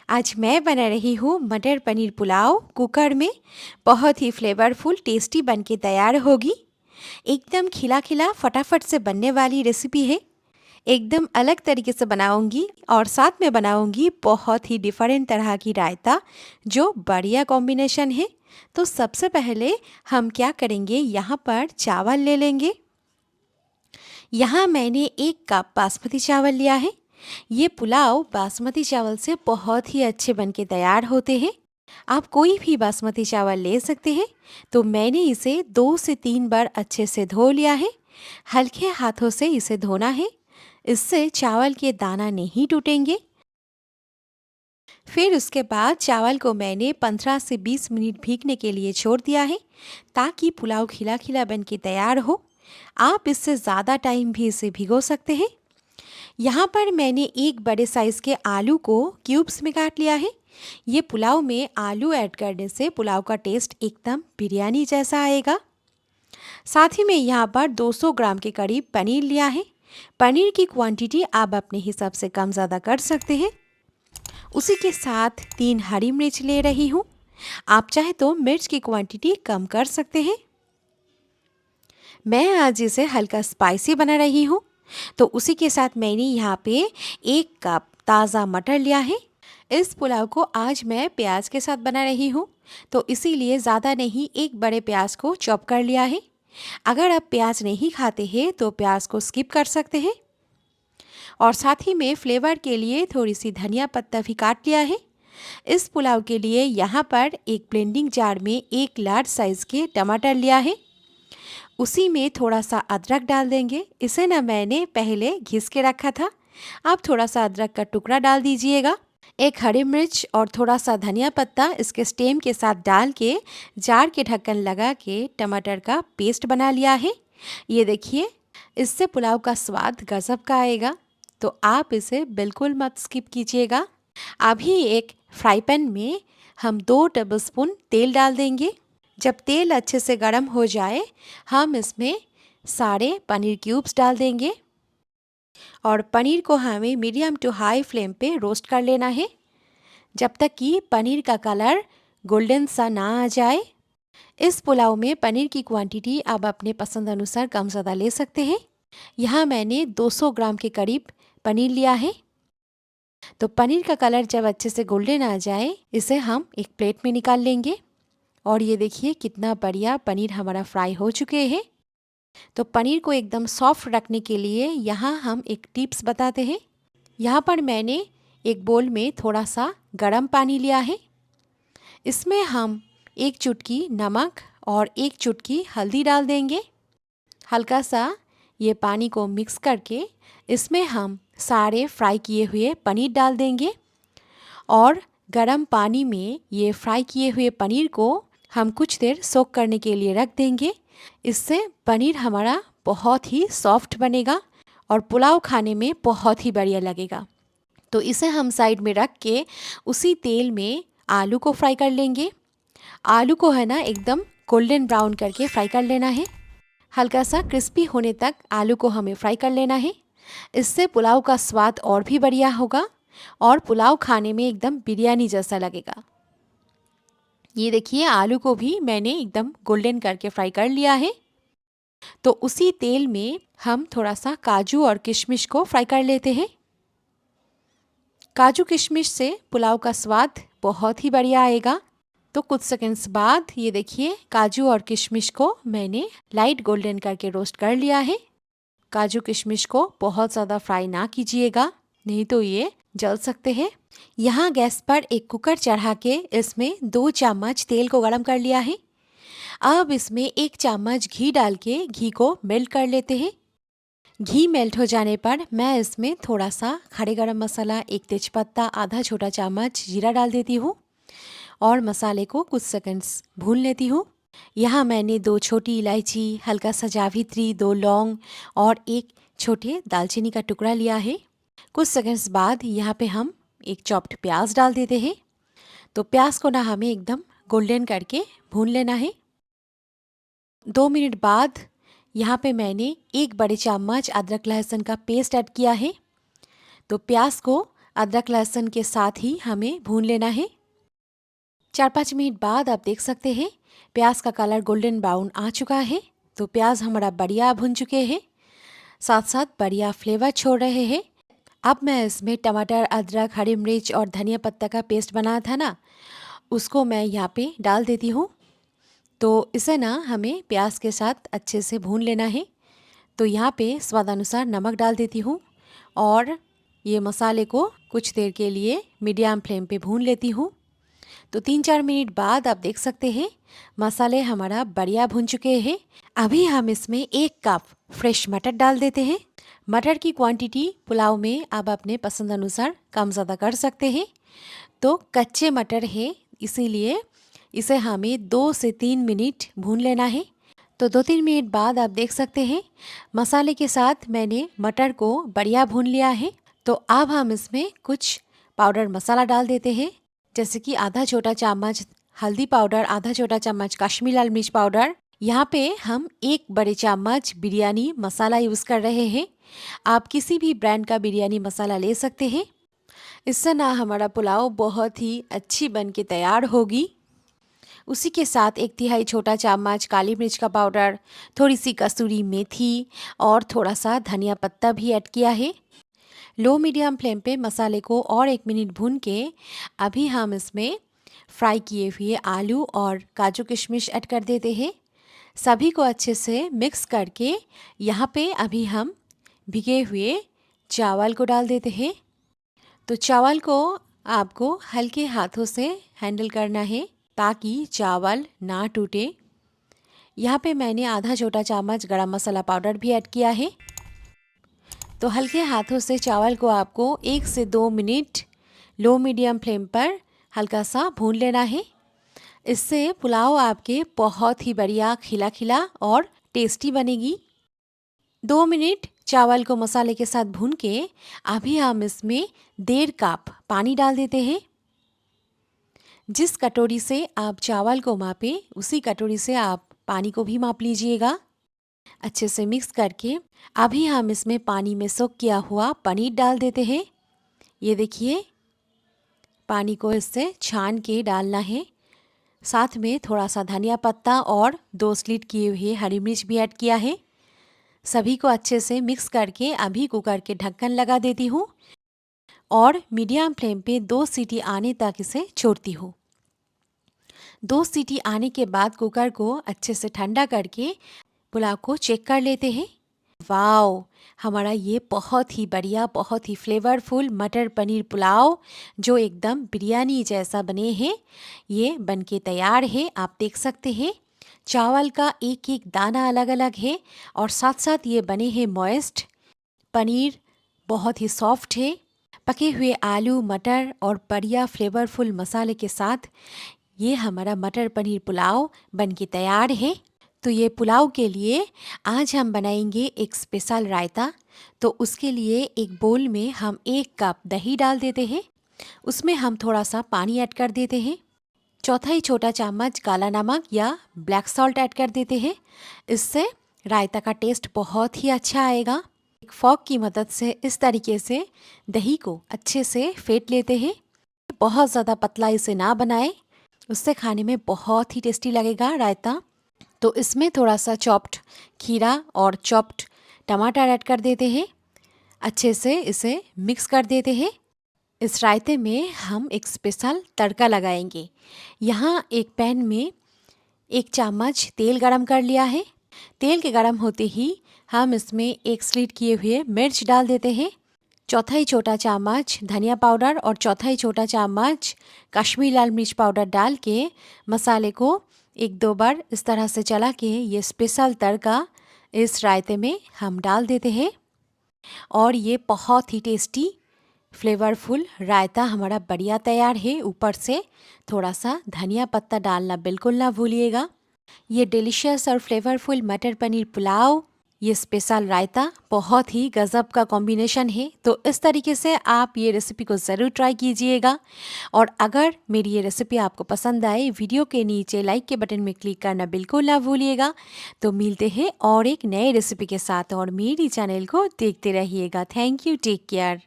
आज मैं बना रही हूँ मटर पनीर पुलाव कुकर में। बहुत ही फ्लेवरफुल टेस्टी बन के तैयार होगी। एकदम खिला खिला फटाफट से बनने वाली रेसिपी है। एकदम अलग तरीके से बनाऊंगी और साथ में बनाऊंगी बहुत ही डिफरेंट तरह की रायता, जो बढ़िया कॉम्बिनेशन है। तो सबसे पहले हम क्या करेंगे, यहाँ पर चावल ले लेंगे। यहाँ मैंने 1 कप बासमती चावल लिया है। ये पुलाव बासमती चावल से बहुत ही अच्छे बन के तैयार होते हैं। आप कोई भी बासमती चावल ले सकते हैं। तो मैंने इसे 2 से 3 बार अच्छे से धो लिया है। हल्के हाथों से इसे धोना है, इससे चावल के दाना नहीं टूटेंगे। फिर उसके बाद चावल को मैंने 15 से 20 मिनट भीगने के लिए छोड़ दिया है, ताकि पुलाव खिला खिला बन के तैयार हो। आप इससे ज़्यादा टाइम भी इसे भिगो सकते हैं। यहाँ पर मैंने 1 बड़े साइज़ के आलू को क्यूब्स में काट लिया है। ये पुलाव में आलू ऐड करने से पुलाव का टेस्ट एकदम बिरयानी जैसा आएगा। साथ ही में यहाँ पर 200 ग्राम के करीब पनीर लिया है। पनीर की क्वांटिटी आप अपने हिसाब से कम ज़्यादा कर सकते हैं। उसी के साथ 3 हरी मिर्च ले रही हूँ। आप चाहे तो मिर्च की क्वांटिटी कम कर सकते हैं। मैं आज इसे हल्का स्पाइसी बना रही हूँ, तो उसी के साथ मैंने यहाँ पे 1 कप ताज़ा मटर लिया है। इस पुलाव को आज मैं प्याज के साथ बना रही हूँ, तो इसीलिए ज़्यादा नहीं, 1 बड़े प्याज को चॉप कर लिया है। अगर आप प्याज नहीं खाते हैं तो प्याज को स्किप कर सकते हैं। और साथ ही में फ्लेवर के लिए थोड़ी सी धनिया पत्ता भी काट लिया है। इस पुलाव के लिए यहाँ पर एक ब्लेंडिंग जार में 1 लार्ज साइज़ के टमाटर लिया है। उसी में थोड़ा सा अदरक डाल देंगे। इसे ना मैंने पहले घिस के रखा था। आप थोड़ा सा अदरक का टुकड़ा डाल दीजिएगा। 1 हरी मिर्च और थोड़ा सा धनिया पत्ता इसके स्टेम के साथ डाल के जार के ढक्कन लगा के टमाटर का पेस्ट बना लिया है। ये देखिए, इससे पुलाव का स्वाद गजब का आएगा, तो आप इसे बिल्कुल मत स्किप कीजिएगा। अभी एक फ्राई पैन में हम 2 टेबलस्पून तेल डाल देंगे। जब तेल अच्छे से गर्म हो जाए, हम इसमें सारे पनीर क्यूब्स डाल देंगे और पनीर को हमें मीडियम टू हाई फ्लेम पे रोस्ट कर लेना है, जब तक कि पनीर का कलर गोल्डन सा ना आ जाए। इस पुलाव में पनीर की क्वांटिटी आप अपने पसंद अनुसार कम ज़्यादा ले सकते हैं। यहाँ मैंने 200 ग्राम के करीब पनीर लिया है। तो पनीर का कलर जब अच्छे से गोल्डन आ जाए, इसे हम एक प्लेट में निकाल लेंगे। और ये देखिए कितना बढ़िया पनीर हमारा फ्राई हो चुके हैं। तो पनीर को एकदम सॉफ्ट रखने के लिए यहाँ हम एक टिप्स बताते हैं। यहाँ पर मैंने एक बोल में थोड़ा सा गर्म पानी लिया है। इसमें हम 1 चुटकी नमक और 1 चुटकी हल्दी डाल देंगे। हल्का सा ये पानी को मिक्स करके इसमें हम सारे फ्राई किए हुए पनीर डाल देंगे और गर्म पानी में ये फ्राई किए हुए पनीर को हम कुछ देर सोक करने के लिए रख देंगे। इससे पनीर हमारा बहुत ही सॉफ्ट बनेगा और पुलाव खाने में बहुत ही बढ़िया लगेगा। तो इसे हम साइड में रख के उसी तेल में आलू को फ्राई कर लेंगे। आलू को है ना एकदम गोल्डन ब्राउन करके फ्राई कर लेना है। हल्का सा क्रिस्पी होने तक आलू को हमें फ्राई कर लेना है। इससे पुलाव का स्वाद और भी बढ़िया होगा और पुलाव खाने में एकदम बिरयानी जैसा लगेगा। ये देखिए, आलू को भी मैंने एकदम गोल्डन करके फ्राई कर लिया है। तो उसी तेल में हम थोड़ा सा काजू और किशमिश को फ्राई कर लेते हैं। काजू किशमिश से पुलाव का स्वाद बहुत ही बढ़िया आएगा। तो कुछ सेकंड्स बाद ये देखिए, काजू और किशमिश को मैंने लाइट गोल्डन करके रोस्ट कर लिया है। काजू किशमिश को बहुत ज़्यादा फ्राई ना कीजिएगा, नहीं तो ये जल सकते हैं। यहाँ गैस पर एक कुकर चढ़ा के इसमें 2 चम्मच तेल को गरम कर लिया है। अब इसमें 1 चम्मच घी डाल के घी को मेल्ट कर लेते हैं। घी मेल्ट हो जाने पर मैं इसमें थोड़ा सा खड़े गरम मसाला, 1 तेजपत्ता, आधा छोटा चम्मच जीरा डाल देती हूँ और मसाले को कुछ सेकंड्स भून लेती हूँ। यहाँ मैंने 2 छोटी इलायची, हल्का सा जावित्री, 2 लौंग और 1 छोटे दालचीनी का टुकड़ा लिया है। कुछ सेकंड्स बाद यहाँ पे हम 1 चॉप्ड प्याज डाल देते हैं। तो प्याज को ना हमें एकदम गोल्डन करके भून लेना है। 2 मिनट बाद यहाँ पे मैंने 1 बड़े चम्मच अदरक लहसुन का पेस्ट ऐड किया है। तो प्याज को अदरक लहसुन के साथ ही हमें भून लेना है। 4-5 मिनट बाद आप देख सकते हैं प्याज का कलर गोल्डन ब्राउन आ चुका है। तो प्याज हमारा बढ़िया भुन चुके हैं, साथ साथ बढ़िया फ्लेवर छोड़ रहे हैं। अब मैं इसमें टमाटर, अदरक, हरी मिर्च और धनिया पत्ता का पेस्ट बनाया था ना, उसको मैं यहाँ पे डाल देती हूँ। तो इसे ना हमें प्याज के साथ अच्छे से भून लेना है। तो यहाँ पे स्वादानुसार नमक डाल देती हूँ और ये मसाले को कुछ देर के लिए मीडियम फ्लेम पे भून लेती हूँ। तो 3-4 मिनट बाद आप देख सकते हैं मसाले हमारा बढ़िया भुन चुके हैं। अभी हम इसमें 1 कप फ्रेश मटर डाल देते हैं। मटर की क्वांटिटी पुलाव में आप अपने पसंद अनुसार कम ज़्यादा कर सकते हैं। तो कच्चे मटर है, इसीलिए इसे हमें 2 से 3 मिनट भून लेना है। तो 2-3 मिनट बाद आप देख सकते हैं मसाले के साथ मैंने मटर को बढ़िया भून लिया है। तो अब हम इसमें कुछ पाउडर मसाला डाल देते हैं, जैसे कि आधा छोटा चम्मच हल्दी पाउडर, आधा छोटा चम्मच कश्मीरी लाल मिर्च पाउडर। यहाँ पे हम 1 बड़े चम्मच बिरयानी मसाला यूज़ कर रहे हैं। आप किसी भी ब्रांड का बिरयानी मसाला ले सकते हैं। इससे ना हमारा पुलाव बहुत ही अच्छी बन के तैयार होगी। उसी के साथ 1/3 छोटा चम्मच काली मिर्च का पाउडर, थोड़ी सी कसूरी मेथी और थोड़ा सा धनिया पत्ता भी ऐड किया है। लो मीडियम फ्लेम पे मसाले को और 1 मिनट भून के अभी हम इसमें फ्राई किए हुए आलू और काजू किशमिश ऐड कर देते हैं। सभी को अच्छे से मिक्स करके यहाँ पे अभी हम भिगे हुए चावल को डाल देते हैं। तो चावल को आपको हल्के हाथों से हैंडल करना है ताकि चावल ना टूटे। यहाँ पे मैंने आधा छोटा चम्मच गरम मसाला पाउडर भी ऐड किया है। तो हल्के हाथों से चावल को आपको 1 से 2 मिनट लो मीडियम फ्लेम पर हल्का सा भून लेना है। इससे पुलाव आपके बहुत ही बढ़िया खिला खिला और टेस्टी बनेगी। 2 मिनट चावल को मसाले के साथ भून के अभी हम इसमें 1.5 कप पानी डाल देते हैं। जिस कटोरी से आप चावल को मापे उसी कटोरी से आप पानी को भी माप लीजिएगा। अच्छे से मिक्स करके अभी हम इसमें पानी में सोक किया हुआ पनीर डाल देते हैं। ये देखिए, पानी को इससे छान के डालना है। साथ में थोड़ा सा धनिया पत्ता और 2 स्लिट किए हुए हरी मिर्च भी ऐड किया है। सभी को अच्छे से मिक्स करके अभी कुकर के ढक्कन लगा देती हूँ और मीडियम फ्लेम पे 2 सीटी आने तक इसे छोड़ती हूँ। 2 सीटी आने के बाद कुकर को अच्छे से ठंडा करके पुलाव को चेक कर लेते हैं। वाओ, हमारा ये बहुत ही बढ़िया, बहुत ही फ्लेवरफुल मटर पनीर पुलाव जो एकदम बिरयानी जैसा बने हैं, ये बनके तैयार है। आप देख सकते हैं चावल का एक एक दाना अलग अलग है और साथ साथ ये बने हैं मॉइस्ट। पनीर बहुत ही सॉफ्ट है। पके हुए आलू, मटर और बढ़िया फ्लेवरफुल मसाले के साथ ये हमारा मटर पनीर पुलाव बनके तैयार है। तो ये पुलाव के लिए आज हम बनाएंगे एक स्पेशल रायता। तो उसके लिए एक बोल में हम 1 कप दही डाल देते हैं। उसमें हम थोड़ा सा पानी ऐड कर देते हैं। चौथाई छोटा चम्मच काला नमक या ब्लैक सॉल्ट ऐड कर देते हैं। इससे रायता का टेस्ट बहुत ही अच्छा आएगा। एक फॉक की मदद से इस तरीके से दही को अच्छे से फेंट लेते हैं। बहुत ज़्यादा पतला इसे ना बनाएं, उससे खाने में बहुत ही टेस्टी लगेगा रायता। तो इसमें थोड़ा सा चॉप्ड खीरा और चॉप्ड टमाटर ऐड कर देते हैं। अच्छे से इसे मिक्स कर देते हैं। इस रायते में हम एक स्पेशल तड़का लगाएंगे। यहाँ एक पैन में 1 चम्मच तेल गरम कर लिया है। तेल के गरम होते ही हम इसमें 1 स्लिट किए हुए मिर्च डाल देते हैं। चौथाई छोटा चम्मच धनिया पाउडर और चौथाई छोटा चम्मच कश्मीरी लाल मिर्च पाउडर डाल के मसाले को 1-2 बार इस तरह से चला के ये स्पेशल तड़का इस रायते में हम डाल देते हैं और ये बहुत ही टेस्टी फ्लेवरफुल रायता हमारा बढ़िया तैयार है। ऊपर से थोड़ा सा धनिया पत्ता डालना बिल्कुल ना भूलिएगा। ये डिलीशियस और फ्लेवरफुल मटर पनीर पुलाव, ये स्पेशल रायता बहुत ही गज़ब का कॉम्बिनेशन है। तो इस तरीके से आप ये रेसिपी को ज़रूर ट्राई कीजिएगा। और अगर मेरी ये रेसिपी आपको पसंद आए, वीडियो के नीचे लाइक के बटन में क्लिक करना बिल्कुल ना भूलिएगा। तो मिलते हैं और एक नए रेसिपी के साथ और मेरी चैनल को देखते रहिएगा। Thank you, take care.